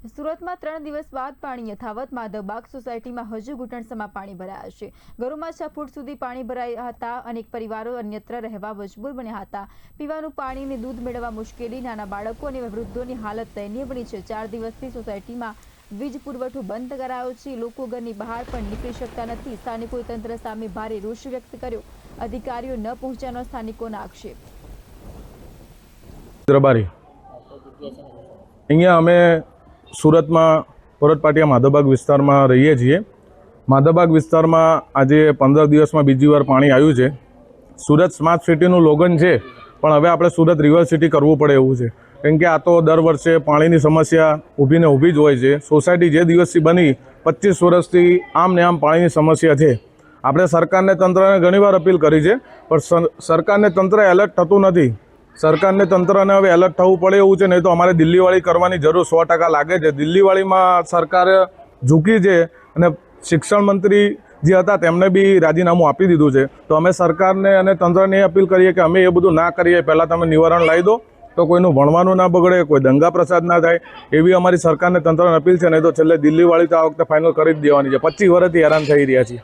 સુરતમાં 3 દિવસ બાદ પાણી યથાવત। માધવબાગ સોસાયટીમાં હજુ ઘૂંટણસમાં પાણી ભરાયા છે। ઘરોમાં 6 ફૂટ સુધી પાણી ભરાયા હતા। અનેક પરિવારો અન્યત્ર રહેવા મજબૂર બન્યા હતા। પીવાનું પાણી અને દૂધ મેળવવા મુશ્કેલી। નાના બાળકો અને વૃદ્ધોની હાલત દયનીય બની છે। 4 દિવસથી સોસાયટીમાં વીજ પુરવઠો બંધ કરાયો છે। લોકો ઘરની બહાર પણ નીકળી શકતા નથી। સ્થાનિકોએ તંત્ર સામે ભારે રોષ વ્યક્ત કર્યો। અધિકારીઓ ન પહોંચ્યાનો સ્થાનિકોનો આક્ષેપ। અહીંયા અમે સુરતમાં પરતપાટિયા માધવબાગ વિસ્તારમાં રહીએ છીએ। માધવબાગ વિસ્તારમાં આજે 15 દિવસમાં બીજી વાર પાણી આવ્યું છે। સુરત સ્માર્ટ સિટીનું લોગન છે, પણ હવે આપણે સુરત રિવર સિટી કરવું પડે એવું છે, કેમ કે આ તો દર વર્ષે પાણીની સમસ્યા ઊભી જ હોય છે। સોસાયટી જે દિવસથી બની 25 વર્ષથી આમ ને આમ પાણીની સમસ્યા છે। આપણે સરકારને તંત્રને ઘણીવાર અપીલ કરી છે, પણ સરકારને તંત્ર એલર્ટ થતું નથી। સરકારને તંત્રને હવે એલર્ટ થવું પડે એવું છે, નહીં તો અમારે દિલ્હીવાળી કરવાની જરૂર 100% લાગે છે। દિલ્હીવાળીમાં સરકારે ઝૂકી છે અને શિક્ષણ મંત્રી જે હતા તેમને બી રાજીનામું આપી દીધું છે। તો અમે સરકારને અને તંત્રને એ અપીલ કરીએ કે અમે એ બધું ના કરીએ, પહેલાં તમે નિવારણ લાવી દો તો કોઈનું ભણવાનું ના બગડે, કોઈ દંગા પ્રસાદ ના થાય, એવી અમારી સરકારને તંત્રને અપીલ છે। નહીં તો છેલ્લે દિલ્હીવાળી તો આ વખતે ફાઇનલ કરી જ દેવાની છે। 25 વર્ષથી હેરાન થઈ રહ્યા છીએ।